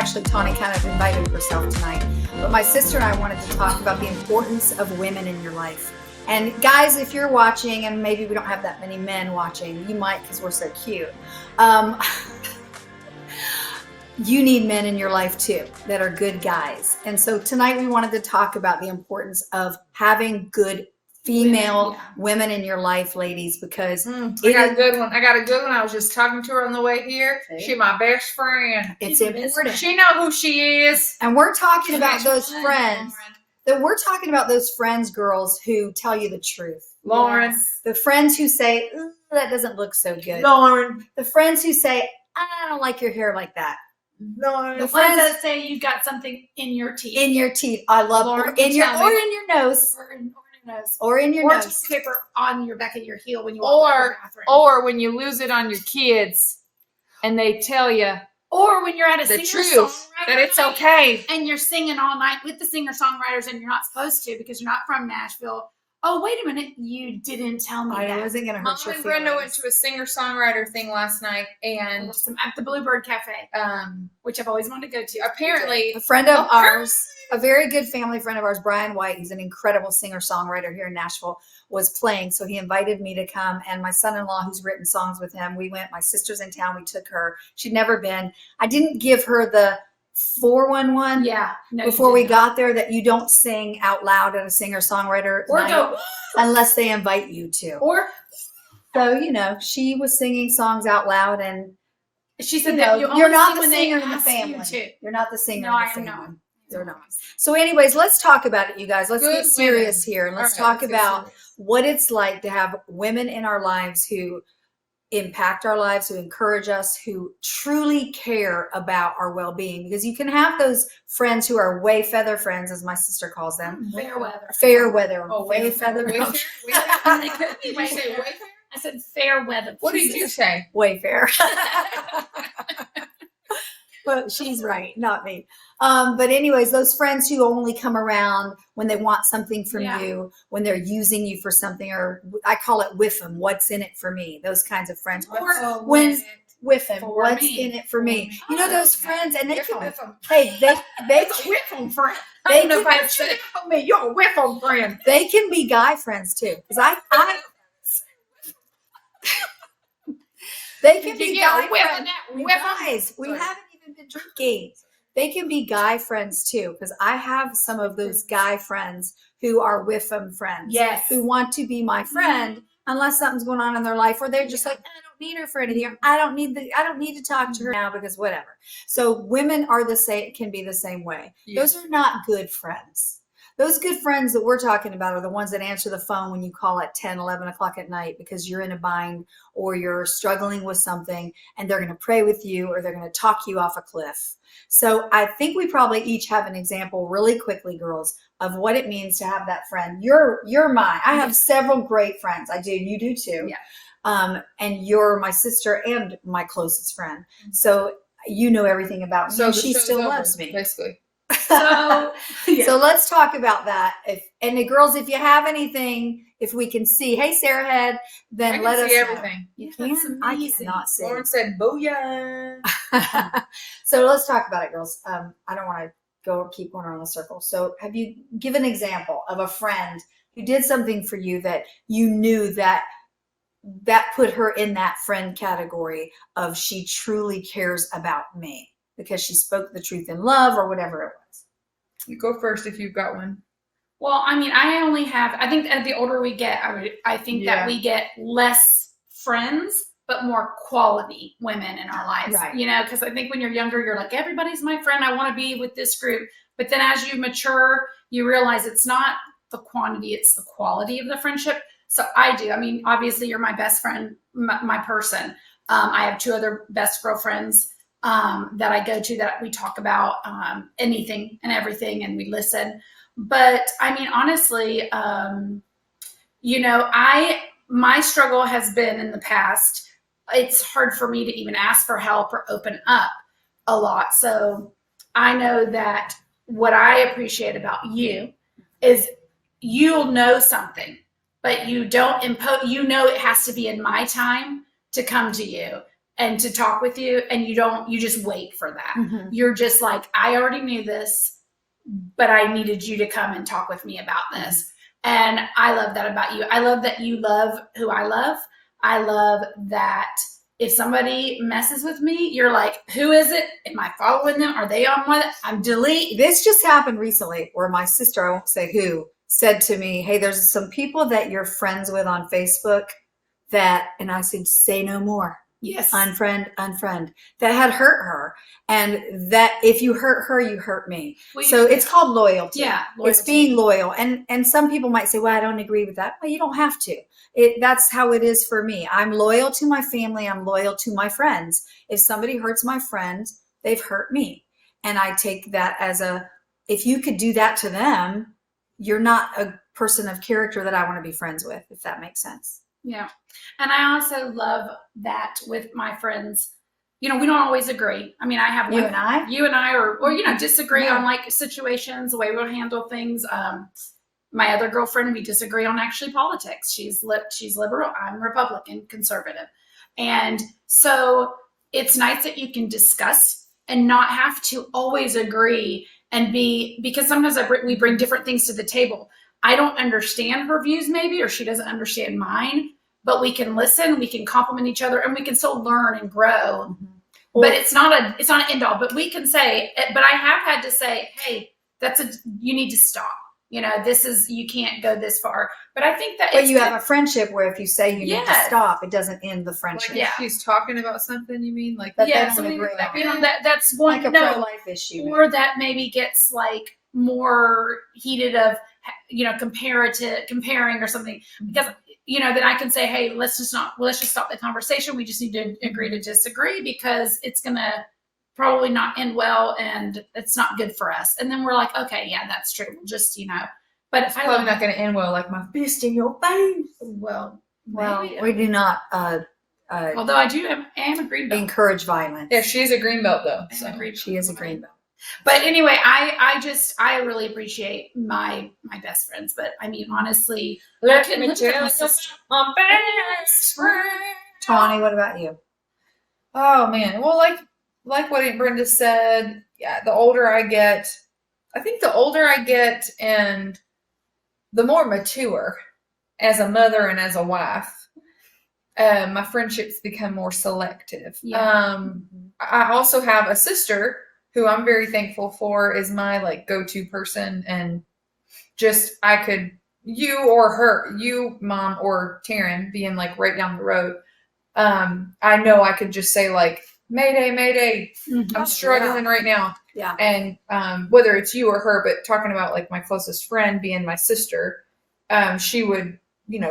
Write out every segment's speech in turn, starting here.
actually, Tawni kind of invited herself tonight. But my sister and I wanted to talk about the importance of women in your life. And guys, if you're watching, and maybe we don't have that many men watching, you might because we're so cute. You need men in your life too that are good guys. And so tonight we wanted to talk about the importance of having good female women in your life, ladies, because I got a good one. I was just talking to her on the way here. She's my best friend. It's important. She know who she is. And we're talking about those friends. We're talking about those friends, girls, who tell you the truth. Lauren. Yes. The friends who say, that doesn't look so good. Lauren. The friends who say, I don't like your hair like that. Lauren. The friends that say you've got something in your teeth. In your teeth. I love Lauren, in your nose. Or in your nose. Paper on your back of your heel when you walk out of the bathroom. Or when you lose it on your kids and they tell you. Or when you're at a the singer-songwriter truth that it's okay. And you're singing all night with the singer-songwriters and you're not supposed to because you're not from Nashville. Oh, wait a minute. You didn't tell me that. I wasn't going to hurt your Mom and feelings. Brenda went to a singer-songwriter thing last night and at the Bluebird Cafe, which I've always wanted to go to. Apparently, a friend of ours, a very good family friend of ours, Brian White, he's an incredible singer-songwriter here in Nashville, was playing. So he invited me to come, and my son-in-law, who's written songs with him, we went. My sister's in town. We took her. She'd never been. I didn't give her the 411 before we got there that you don't sing out loud at a singer-songwriter or go unless they invite you to. Or so, she was singing songs out loud, and she said that you're not the singer in the family. You're not the singer in the family. Not. They're not. So anyways, let's talk about it, you guys. Let's get serious here. And let's talk about what it's like to have women in our lives who impact our lives, who encourage us, who truly care about our well-being. Because you can have those friends who are way feather friends, as my sister calls them. Fair weather. Fair weather. Oh, way feather. I said fair weather. What did you say? Wayfair. But she's right, not me. But anyways, those friends who only come around when they want something from you, when they're using you for something, or I call it whiff 'em, what's in it for me? Those kinds of friends. Or when whiff 'em, what's in it for me? You know those friends, and they can whiff 'em. Hey, they whiff 'em friend. They know if I said me, you're a whiff 'em friend. They can be guy friends too, because I they can be guy friends. Guys, we haven't even been drinking. They can be guy friends too, because I have some of those guy friends who are whiff 'em friends. Yes. Who want to be my friend unless something's going on in their life, or they're just like, I don't need her for anything. I don't need to talk to her now because whatever. So women are can be the same way. Those are not good friends. Those good friends that we're talking about are the ones that answer the phone when you call at 10, 11 o'clock at night because you're in a bind or you're struggling with something, and they're going to pray with you or they're going to talk you off a cliff. So I think we probably each have an example really quickly, girls, of what it means to have that friend. You're mine. I have several great friends. I do. You do too. Yeah. And you're my sister and my closest friend. So you know everything about me. So she still loves me. Basically. So let's talk about that. And the girls, if you have anything, if we can see, hey, Sarah Head, then let us see know. everything. You can? I cannot see. Lauren said, booyah. So let's talk about it, girls. I don't want to keep going around the circle. So give an example of a friend who did something for you that you knew that put her in that friend category of she truly cares about me because she spoke the truth in love or whatever it was. You go first if you've got one. Well, I mean, I think as the older we get, I think that we get less friends, but more quality women in our lives. Right. Because I think when you're younger, you're like, everybody's my friend. I want to be with this group. But then as you mature, you realize it's not the quantity, it's the quality of the friendship. So I do. I mean, obviously you're my best friend, my person. I have two other best girlfriends that I go to that we talk about anything and everything, and we listen. But I mean, honestly, my struggle has been in the past. It's hard for me to even ask for help or open up a lot. So I know that what I appreciate about you is you'll know something, but you don't impose, it has to be in my time to come to you. and to talk with you, and you just wait for that. Mhm. You're just like, I already knew this, but I needed you to come and talk with me about this. And I love that about you. I love that you love who I love. I love that if somebody messes with me, you're like, who is it? Am I following them? Are they on what? I'm delete. This just happened recently where my sister, I won't say who, said to me, hey, there's some people that you're friends with on Facebook that, and I said, say no more. Yes. Unfriend, that had hurt her. And that if you hurt her, you hurt me. So it's called loyalty. Yeah. It's being loyal. And some people might say, well, I don't agree with that. Well, you don't have to. That's how it is for me. I'm loyal to my family. I'm loyal to my friends. If somebody hurts my friend, they've hurt me. And I take that as if you could do that to them, you're not a person of character that I want to be friends with, if that makes sense. Yeah. And I also love that with my friends, we don't always agree. I mean, I have You and I? or disagree Yeah. on like situations, the way we'll handle things. My other girlfriend, we disagree on actually politics. She's liberal. I'm Republican, conservative. And so it's nice that you can discuss and not have to always agree because sometimes we bring different things to the table. I don't understand her views maybe, or she doesn't understand mine, but we can listen, we can compliment each other, and we can still learn and grow. Mm-hmm. But it's not an end all, but we can say, but I have had to say, hey, you need to stop. You can't go this far. But I think that But you have a friendship where if you say you need to Yes. stop, it doesn't end the friendship. Like if she's talking about something, you mean like But Yeah, they don't agree on. that's one Like a pro-life issue. or that maybe gets like more heated of comparing or something, because then I can say, hey, let's just stop the conversation. We just need to agree to disagree, because it's gonna probably not end well and it's not good for us. And then we're like, okay, yeah, that's true. We'll just but if I probably not going to end well, like my fist in your face. well, maybe. we do not Although I am a green belt. encourage violence. Yeah, she's a green belt though. I'm So. a green She is a green belt. But anyway, I really appreciate my best friends. But I mean, honestly, I couldn't live with my sister. my best friend. Tawni, what about you? Oh man, well, like what Aunt Brenda said, yeah. The older I get, and the more mature as a mother and as a wife, my friendships become more selective. Yeah. I also have a sister who I'm very thankful for, is my like go-to person, and just you, Mom, or Taryn being like right down the road. I know I could just say like, Mayday, Mayday, Mhm. I'm struggling right now. Yeah. And whether it's you or her, but talking about like my closest friend being my sister, she would,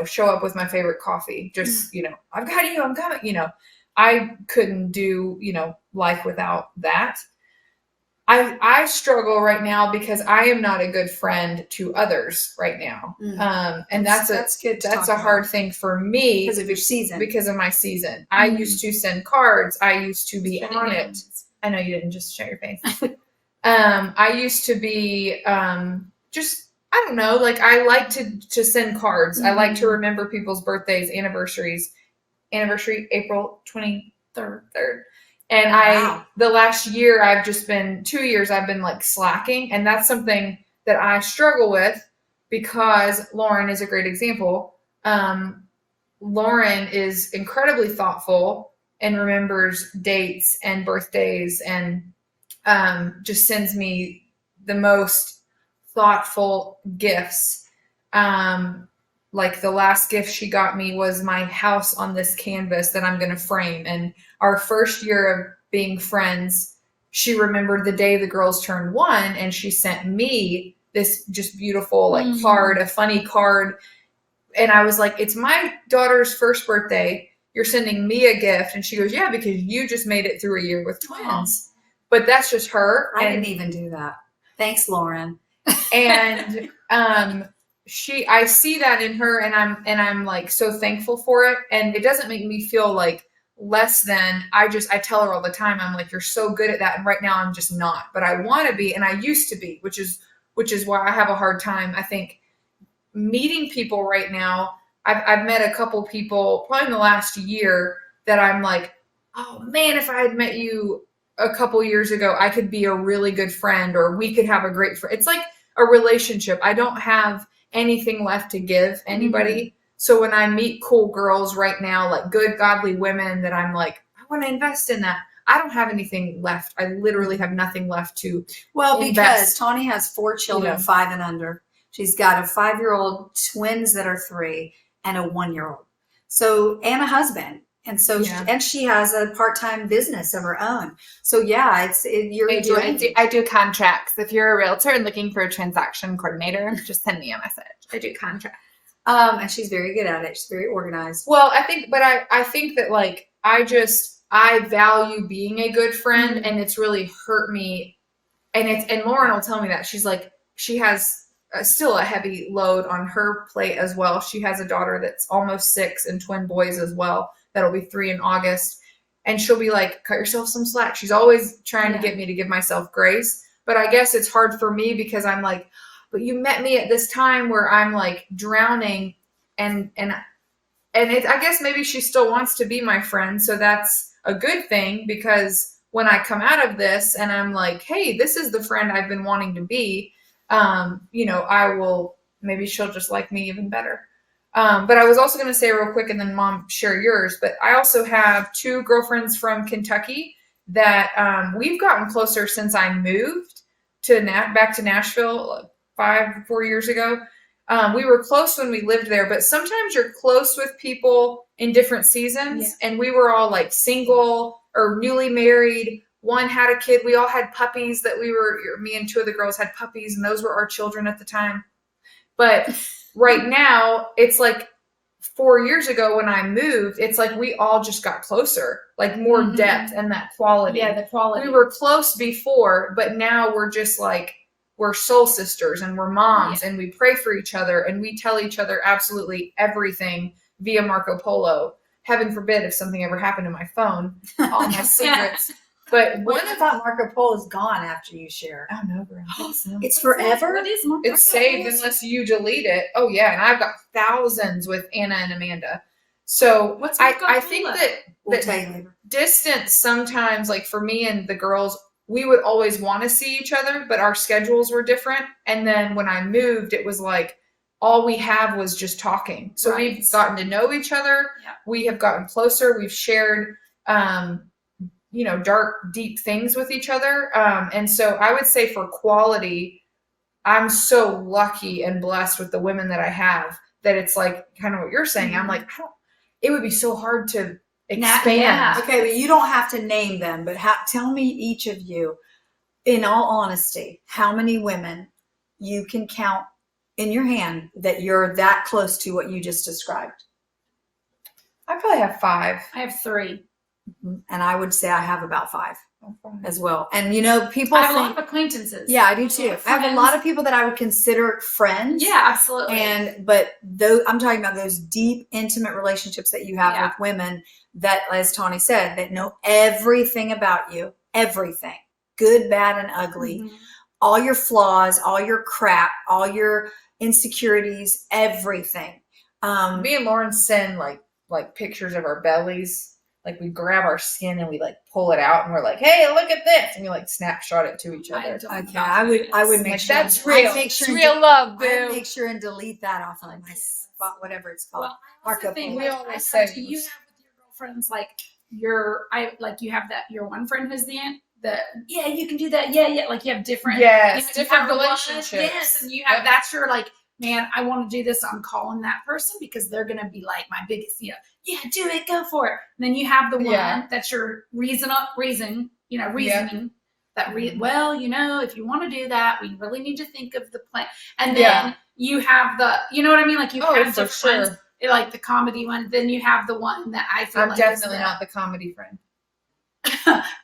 show up with my favorite coffee. Just, I've got you, I'm coming, I couldn't do, life without that. I struggle right now because I am not a good friend to others right now. And that's good. a hard thing for me because of your season. because of my season. I used to send cards. I used to be on it. Shenanigans. I know you didn't just show your face. I used to be just, I don't know, like I like to send cards. I like to remember people's birthdays, anniversary, April 23rd. And Wow. the last year, I've just been 2 years, I've been like slacking. And that's something that I struggle with, because Lauren is a great example. Lauren is incredibly thoughtful and remembers dates and birthdays, and just sends me the most thoughtful gifts. Like the last gift she got me was my house on this canvas that I'm going to frame. And our first year of being friends, she remembered the day the girls turned 1, and she sent me this just beautiful like card, a funny card. And I was like, it's my daughter's first birthday. You're sending me a gift. And she goes, yeah, because you just made it through a year with twins. But that's just her. I didn't even do that. Thanks, Lauren. And I see that in her, and I'm like so thankful for it. And it doesn't make me feel like less than. I tell her all the time, I'm like, you're so good at that. And right now I'm just not, but I want to be. And I used to be, which is why I have a hard time, I think, meeting people right now. I've met a couple people probably in the last year that I'm like, oh man, if I had met you a couple years ago, I could be a really good friend, or we could have a great friend. It's like a relationship. I don't have anything left to give anybody. So when I meet cool girls right now, like good, godly women that I'm like, I want to invest in that, I don't have anything left. I literally have nothing left to Well, because invest. Tawni has 4 children, Yeah. 5 and under. She's got a 5-year-old, twins that are 3, and a 1-year-old. So, and a husband. And so, Yeah. and she has a part-time business of her own. So yeah, you're drained. I do contracts. If you're a realtor and looking for a transaction coordinator, just send me a message. I do contracts. And she's very good at it. She's very organized. Well, I think that like, I value being a good friend, and it's really hurt me. And Lauren will tell me that she's like, she has still a heavy load on her plate as well. She has a daughter that's almost 6 and twin boys as well. That'll be 3 in August. And she'll be like, cut yourself some slack. She's always trying to get me to give myself grace. But I guess it's hard for me because I'm like, but you met me at this time where I'm like drowning, and I guess maybe she still wants to be my friend. So that's a good thing, because when I come out of this and I'm like, hey, this is the friend I've been wanting to be, maybe she'll just like me even better. But I was also going to say real quick, and then Mom, share yours, but I also have 2 girlfriends from Kentucky that we've gotten closer since I moved back to Nashville 4 years ago. We were close when we lived there, but sometimes you're close with people in different seasons. And we were all like single or newly married. One had a kid. We all had puppies me and 2 of the girls had puppies, and those were our children at the time. But right now, it's like 4 years ago when I moved, it's like we all just got closer, like more depth and that quality. Yeah, the quality. We were close before, but now we're just like, we're soul sisters, and we're moms, and we pray for each other, and we tell each other absolutely everything via Marco Polo. Heaven forbid if something ever happened to my phone, all my secrets. But I thought Marco Polo is gone after you share. Oh no, Brenda. It's forever? What is Marco It's saved unless you delete it. Oh yeah, and I've got thousands with Anna and Amanda. So What's I Marco think Polo? We'll that tell you later. distance sometimes, like for me and the girls, we would always want to see each other, but our schedules were different. And then when I moved, it was like all we have was just talking. So Right. we've gotten to know each other. Yeah. We have gotten closer. We've shared, dark, deep things with each other. And so I would say for quality, I'm so lucky and blessed with the women that I have, that it's like kind of what you're saying. I'm like, it would be so hard to expand. Yeah. Okay, but you don't have to name them, but tell me, each of you, in all honesty, how many women you can count in your hand that you're that close to what you just described. I probably have 5. I have 3. And I would say I have about 5 as well. And people I have a think, lot of acquaintances. yeah, I do too. of I have a friends. lot of people that I would consider friends. Yeah, absolutely. But I'm talking about those deep, intimate relationships that you have with women that, as Tawni said, that know everything about you, everything, good, bad, and ugly, all your flaws, all your crap, all your insecurities, everything. Me and Lauren send like pictures of our bellies. Like we grab our skin and we like pull it out, and we're like, "Hey, look at this!" And we like snapshot it to each other. Okay, I would make Like, sure that's I'd real. make It's sure and real love, I'd boo. make sure and delete that off of my spot, whatever it's called. Well, I also Marco think, Polo. We like, always I say do you this. have with your girlfriends you have that your one friend who's the you can do that, like you have different Yes, you different have the one- relationships. yes, and you have that's your like, man, I want to do this, I'm calling that person because they're gonna be like my biggest do it, go for it. And then you have the one that's your reasoning that if you want to do that, we really need to think of the plan. And then you have the what I mean, like you have for different sure. like the comedy one, then you have the one that I feel I'm like definitely not the comedy friend.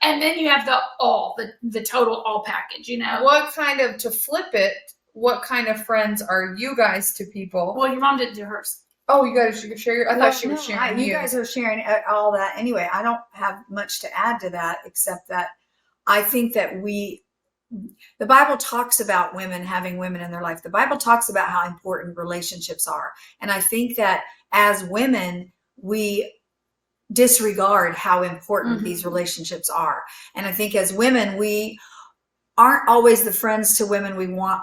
and then you have the total all package, What kind of, to flip it, what kind of friends are you guys to people? Well, your mom didn't do hers. Oh, you guys should share I thought she was No, sharing you guys are sharing all that anyway. I don't have much to add to that, except that I think that the Bible talks about women having women in their life. The Bible talks about how important relationships are. And I think that as women, we disregard how important these relationships are. And I think as women, we aren't always the friends to women we want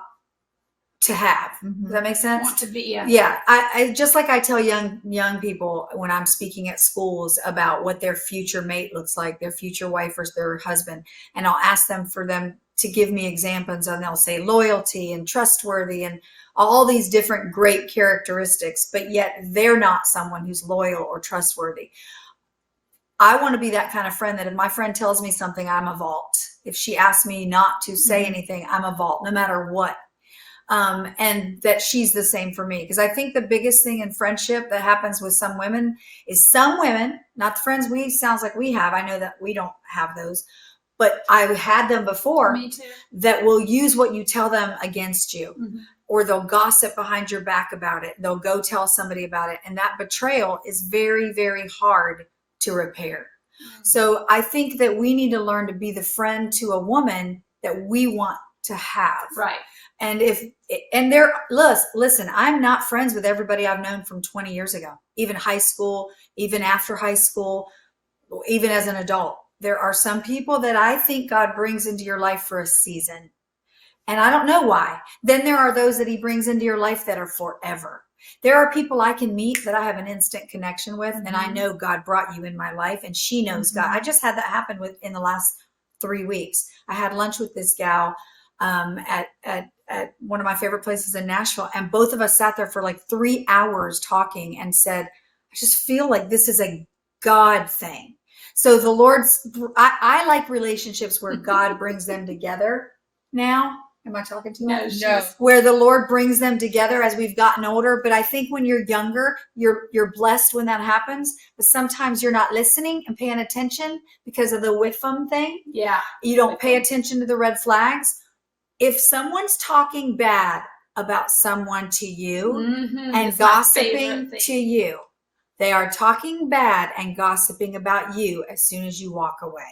to have. Does that make sense? Want to be, yeah. Yeah, I just like I tell young people when I'm speaking at schools about what their future mate looks like, their future wife or their husband, and I'll ask them for them to give me examples, and they'll say loyalty and trustworthy and all these different great characteristics, but yet they're not someone who's loyal or trustworthy. I want to be that kind of friend that if my friend tells me something, I'm a vault. If she asks me not to say anything, I'm a vault, no matter what. And that she's the same for me. Because I think the biggest thing in friendship that happens with some women is some women, not the friends sounds like we have. I know that we don't have those, but I had them before. Me too. That will use what you tell them against you. Or they'll gossip behind your back about it. They'll go tell somebody about it. And that betrayal is very, very hard to repair. So I think that we need to learn to be the friend to a woman that we want to have. Right. And listen, I'm not friends with everybody I've known from 20 years ago, even high school, even after high school, even as an adult. There are some people that I think God brings into your life for a season. And I don't know why. Then there are those that he brings into your life that are forever. There are people I can meet that I have an instant connection with, and I know God brought you in my life, and she knows God. I just had that happen in the last 3 weeks. I had lunch with this gal at one of my favorite places in Nashville, and both of us sat there for like 3 hours talking and said, I just feel like this is a God thing. So the I like relationships where God brings them together now. Am I talking too much? No. Where the Lord brings them together as we've gotten older. But I think when you're younger, you're blessed when that happens. But sometimes you're not listening and paying attention because of the with them thing. Yeah. You don't pay attention to the red flags. If someone's talking bad about someone to you and It's my gossiping favorite thing. to you, they are talking bad and gossiping about you as soon as you walk away.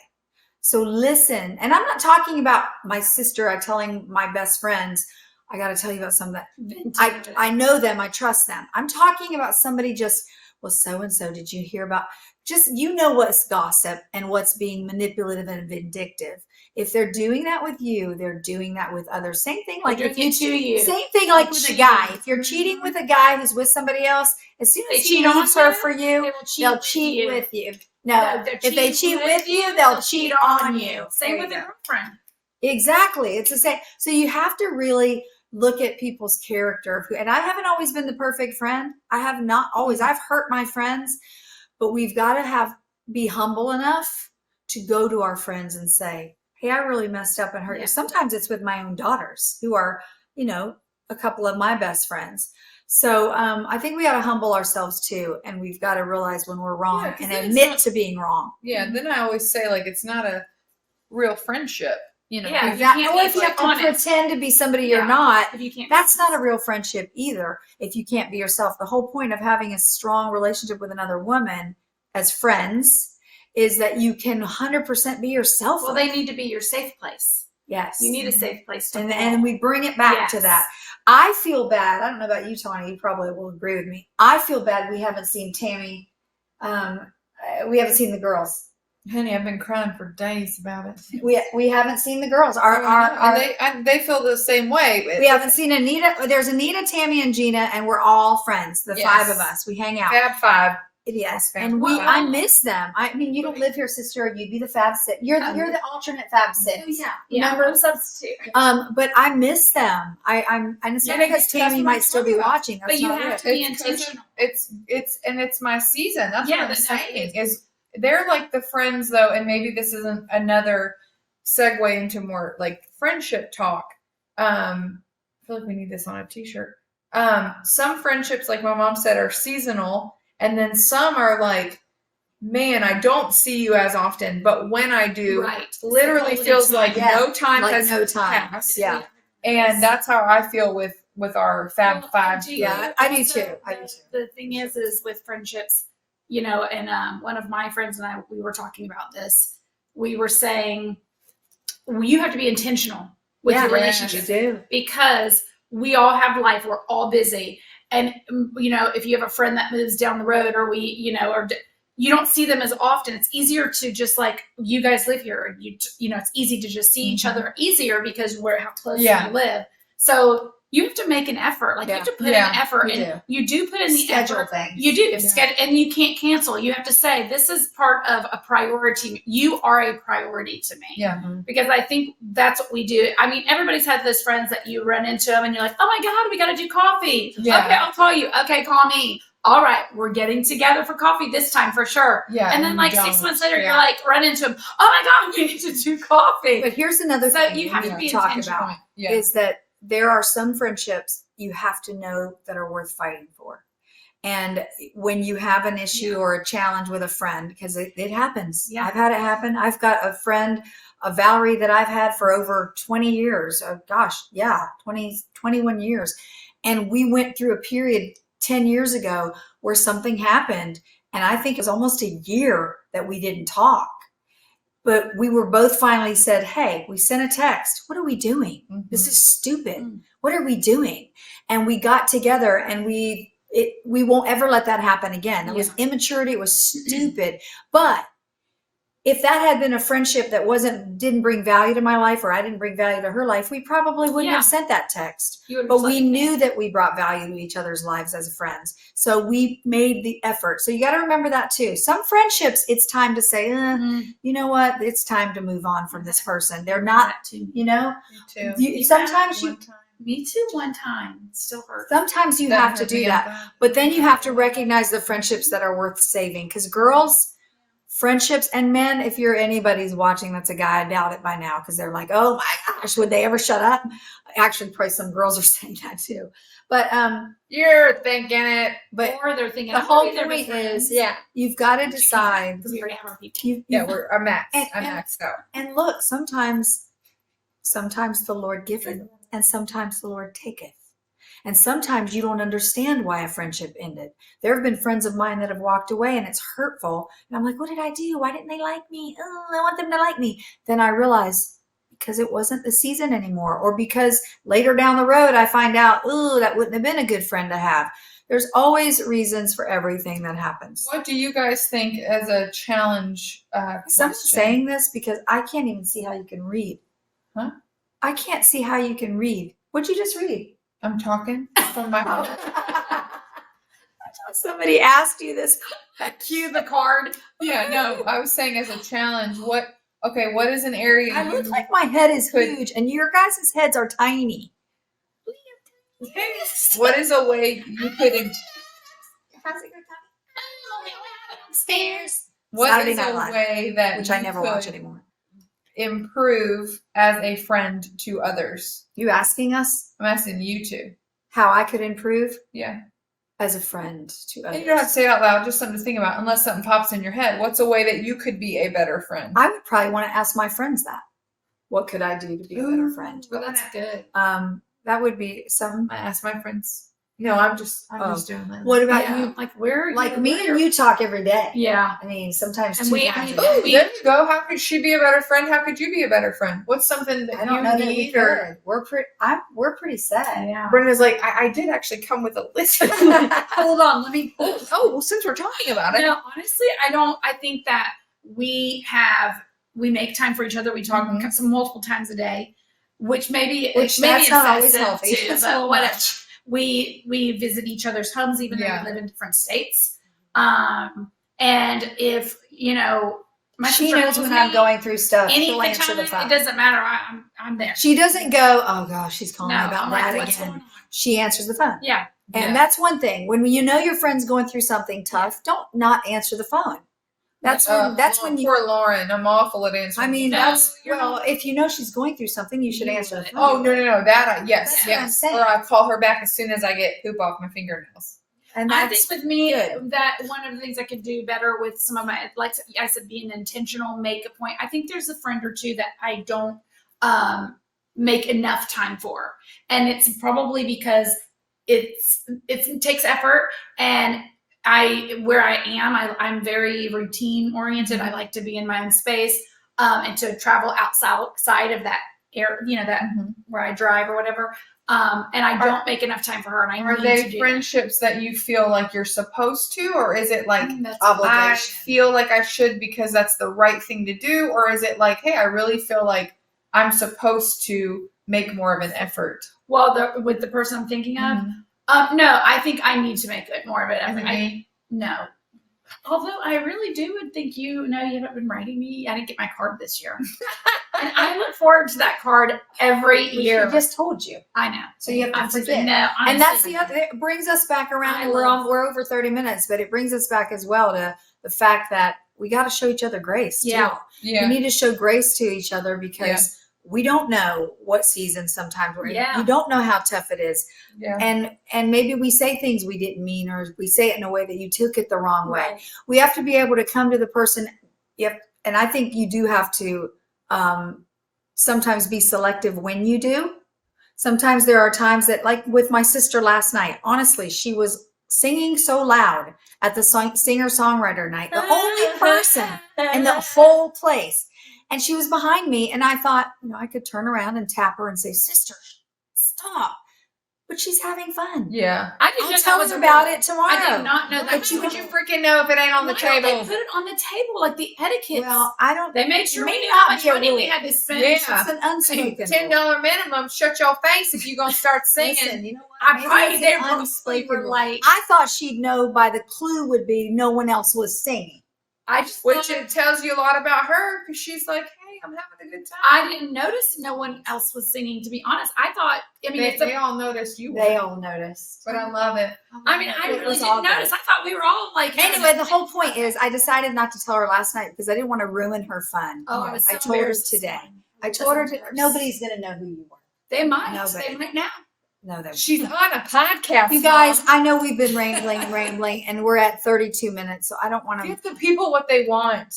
So listen, and I'm not talking about my sister. I'm telling my best friends, I got to tell you about some of that. I know them. I trust them. I'm talking about somebody just, well, so-and-so, did you hear about, just, you know, what's gossip and what's being manipulative and vindictive. If they're doing that with you, they're doing that with others. Same thing like if you cheat, same thing like with a guy. If you're cheating with a guy who's with somebody else, as soon as he leaves her for you, they'll cheat with you. No, if they cheat with you, they'll cheat on you. Same with a girlfriend. Exactly. It's the same. So you have to really look at people's character. And I haven't always been the perfect friend. I have not always. I've hurt my friends, but we've got to be humble enough to go to our friends and say, hey, I really messed up and hurt you. Sometimes it's with my own daughters who are, a couple of my best friends. So I think we got to humble ourselves too. And we've got to realize when we're wrong and admit to being wrong. Yeah. Then I always say, like, it's not a real friendship. Yeah, exactly. Or if you have to pretend to be somebody you're not, if you can't, that's not a real friendship either. If you can't be yourself, the whole point of having a strong relationship with another woman as friends is that you can 100% be yourself. Well, they need to be your safe place. Yes. You need a safe place to and we bring it back to that. I feel bad. I don't know about you, Tawni. You probably will agree with me. I feel bad we haven't seen Tammy. We haven't seen the girls. Honey, I've been crying for days about it. We haven't seen the girls. They feel the same way. We haven't seen Anita. There's Anita, Tammy, and Gina, and we're all friends. The five of us. We hang out. Fab Five. Yes, and I miss them. I mean, you don't live here, sister. You'd be the Fab Six. You're the alternate Fab Six. Remember substitute. But I miss them. I'm it's not because Tammy might still be watching. That's but you not have it. to be intentional. It's my season. That's what I'm saying. Is they're like the friends though, and maybe this isn't another segue into more like friendship talk. I feel like we need this on a t-shirt. Some friendships, like my mom said, are seasonal. And then some are like, man, I don't see you as often, but when I do, literally feels like no time has passed. Yeah. And that's how I feel with our Fab Five. Yeah, I do too. The thing is with friendships, and one of my friends and we were talking about this. We were saying you have to be intentional with your relationship. You do. Because we all have life. We're all busy. And, if you have a friend that moves down the road or you don't see them as often. It's easier to just like, you guys live here. You know, it's easy to just see each other easier because we're how close you live. So you have to make an effort. Like you have to put in effort, and you do put in the Schedule effort. things. You do schedule, and you can't cancel. You have to say, this is part of a priority. You are a priority to me. Yeah. Because I think that's what we do. I mean, everybody's had those friends that you run into them and you're like, oh my God, we got to do coffee. Yeah. Okay, I'll call you. Okay, call me. All right, we're getting together for coffee this time for sure. Yeah. And then you like don't. 6 months later, you're like, run into them. Oh my God, we need to do coffee. But here's another So thing you have we to need be talk intentional. about Yeah. is that there are some friendships you have to know that are worth fighting for. And when you have an issue or a challenge with a friend, because it happens. Yeah. I've had it happen. I've got a friend, a Valerie, that I've had for over 20 years. Oh, gosh, 21 years. And we went through a period 10 years ago where something happened. And I think it was almost a year that we didn't talk. But we were both finally said, hey, we sent a text. What are we doing? This is stupid. What are we doing? And we got together and we won't ever let that happen again. It was immaturity. It was stupid. But if that had been a friendship that didn't bring value to my life, or I didn't bring value to her life, we probably wouldn't have sent that text. But we knew that we brought value to each other's lives as friends. So we made the effort. So you got to remember that too. Some friendships, it's time to say, you know what? It's time to move on from this person. They're not, you know, Me too. sometimes you, Me too, one time. It still hurts. sometimes you have to do that. But then you have to recognize the friendships that are worth saving. Because girls, friendships, and men, if you're anybody's watching that's a guy, I doubt it by now, because they're like, oh my gosh, would they ever shut up? Actually, probably some girls are saying that too. But You're thinking it. but Or they're thinking, the I'm whole gonna be their point best is, friends. you've got to decide. Because we already have our people. I'm maxed. And- I'm and- maxed out. And look, sometimes the Lord giveth, and sometimes the Lord taketh. And sometimes you don't understand why a friendship ended. There have been friends of mine that have walked away and it's hurtful. And I'm like, what did I do? Why didn't they like me? Oh, I want them to like me. Then I realize because it wasn't the season anymore, or because later down the road I find out, oh, that wouldn't have been a good friend to have. There's always reasons for everything that happens. What do you guys think as a challenge? Someone's question? saying this because I can't even see how you can read. Huh? I can't see how you can read. What'd you just read? I'm talking from my phone. Somebody asked you this. Cue the card. Yeah, no, I was saying as a challenge, what is an area I you look like my head is huge, and your guys' heads are tiny. what is a way you could Upstairs. what Saturday is Night a Live, way that which you I never watch could anymore. improve as a friend to others? You asking us I'm asking you to. how I could improve Yeah. as a friend to And you don't have to others? say it out loud, just something to think about, unless something pops in your head. What's a way that you could be a better friend? I would probably want to ask my friends that. What could I do to be a better Ooh. friend? Well, that's good. That would be some. I ask my friends. No, I'm just Oh. doing that. What about Yeah. you? Like where? Like me and you talk every day. Yeah. I mean, sometimes And two we- times a I day. mean, Oh, there you go. How could she be a better friend? How could you be a better friend? What's something that I don't you know that we need? Or could. We're pretty sad. Yeah. Brenda's like, I did actually come with a list. Hold on. Let me. Oh, well, since we're talking about it, No, honestly, I think that we make time for each other. We talk Mhm. some multiple times a day, which maybe Which maybe that's not always excessive healthy. too, That's a but little whatever. much. We visit each other's homes, even Yeah. though we live in different states. And if my She sister knows calls when me I'm going through stuff. any She'll answer time, the phone. it doesn't matter. I'm there. She doesn't go, oh gosh, she's calling me No, about I'm like, that what's again. going on? She answers the phone. Yeah. And Yeah. that's one thing. When you know your friend's going through something tough, don't not answer the phone. That's when you. Poor Lauren. I'm awful at answering. I mean, No, that's you're well. not. If you know she's going through something, you should You answer the would. phone. Oh no! That yes, That's what I'm yes. saying. Or I call her back as soon as I get poop off my fingernails. And I that's think with me good. that one of the things I could do better with some of my, like I said, being intentional, make a point. I think there's a friend or two that I don't make enough time for, and it's probably because it takes effort, and where I am, I'm very routine oriented. I like to be in my own space, and to travel outside of that area, that where I drive or whatever. And I don't make enough time for her. And I Are need they to do friendships that you feel like you're supposed to, or is it like that. I feel like I should because that's the right thing to do, or is it like, hey, I really feel like I'm supposed to make more of an effort? Well, with the person I'm thinking of, no, I think I need to make it more of an effort. No. Although I really would think you haven't been writing me. I didn't get my card this year. And I look forward to that card every year. She just told you. I know. So you have to I'm just- forget. No, And that's honestly. the other, it brings us back around, I and love- we're over 30 minutes, but it brings us back as well to the fact that we got to show each other grace too. Yeah. We need to show grace to each other because we don't know what season sometimes we're in. Yeah. You don't know how tough it is. Yeah. And maybe we say things we didn't mean, or we say it in a way that you took it the wrong way. Right. We have to be able to come to the person. And I think you do have to sometimes be selective when you do. Sometimes there are times that, like with my sister last night, honestly, she was singing so loud at the singer-songwriter night, the only person in the whole place. And she was behind me, and I thought, I could turn around and tap her and say, "Sister, stop." But she's having fun. Yeah. I didn't I'll know tell that was her a about rule. it tomorrow. I did not know that. But you freaking know if it ain't on the Why don't table? they put it on the table like the etiquette? Well, I don't. They made sure It may we knew not how much be a money we rule. had to spend. Yeah. It's an unspoken $10 rule. minimum. Shut your face if you're gonna start singing. Listen, you know what? I Maybe probably it's they an probably unspoken were rule. like, I thought she'd know by the clue would be no one else was singing. I just Which thought- it tells you a lot about her because she's like, hey, I'm having a good time. I didn't notice no one else was singing. To be honest, I thought. I mean, They all noticed you. They were. all noticed. But I love it. I mean, I It really was all didn't notice. I thought we were all like. Anyway, the whole point is I decided not to tell her last night because I didn't want to ruin her fun. Oh, I was so I told her embarrassed. today. I told her nobody's going to know who you were. They might. Nobody. They might now. No, they She's on a podcast. You guys, Mom. I know we've been rambling, and we're at 32 minutes, so I don't want to. Give the people what they want.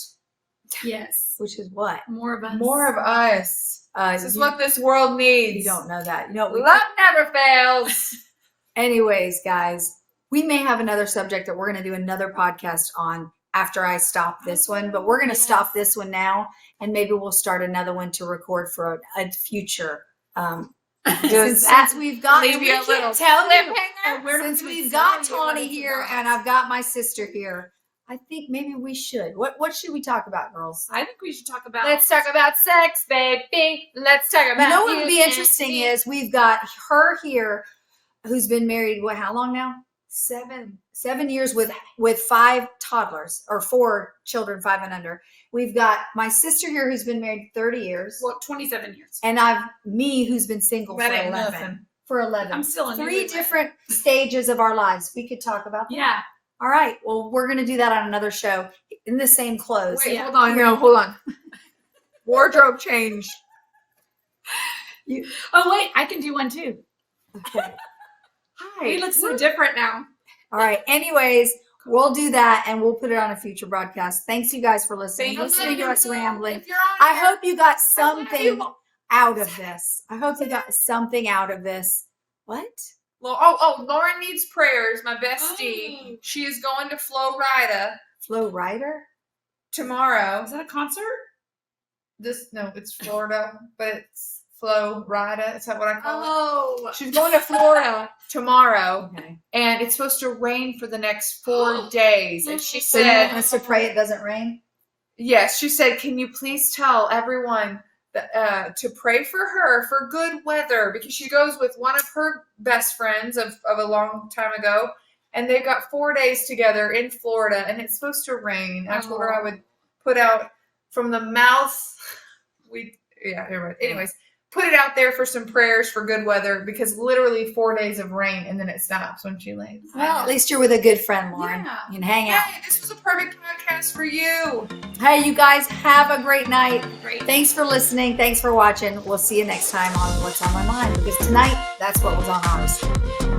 Yes. Which is what? More of us. More of us. This is You- what this world needs. you don't know that. Love never fails. Anyways, guys, we may have another subject that we're going to do another podcast on after I stop this one, but we're going to stop this one now, and maybe we'll start another one to record for a future. Since we've got leave you a little cliffhanger. since we've got Tawni here and I've got my sister here, I think maybe we should. What should we talk about, girls? I think we should talk about. Let's talk about sex, baby. Let's talk about You know what would be you interesting and is we've got her here who's been married, how long now? 7 years with 5 toddlers, or 4 children, 5 and under. We've got my sister here who's been married 30 years. 27 years. And me who's been single That for ain't 11. nothing. For 11. I'm still in 3 different stages of our lives. We could talk about that. Yeah. All right. Well, we're going to do that on another show in the same clothes. Wait, Yeah. hold on. No, hold on. Wardrobe change. Oh wait, I can do one too. Okay. Hi. We look so different now. All right. Anyways, we'll do that and we'll put it on a future broadcast. Thanks, you guys, for listening. Listening to us rambling. If you're on I here, hope you got I love something you. out of this. I hope you got something out of this. What? Lauren needs prayers, my bestie. Oh. She is going to Florida Flo Rida? tomorrow. Is that a concert? It's Florida, but it's Florida. Is that what I call it? Oh. She's going to Florida tomorrow, Okay. and it's supposed to rain for the next 4 days. And she So you want said, us to pray it doesn't rain? yes, she said, can you please tell everyone that, to pray for her for good weather, because she goes with one of her best friends of a long time ago, and they got 4 days together in Florida, and it's supposed to rain. I told her I would put out from the mouth. Anyways, put it out there for some prayers for good weather, because literally 4 days of rain and then it stops when she leaves. Well, at least you're with a good friend, Lauren. Yeah. You can hang out. Hey, this was a perfect podcast for you. Hey, you guys, have a great night. Great. Thanks for listening. Thanks for watching. We'll see you next time on What's on My Mind, because tonight, that's what was on ours.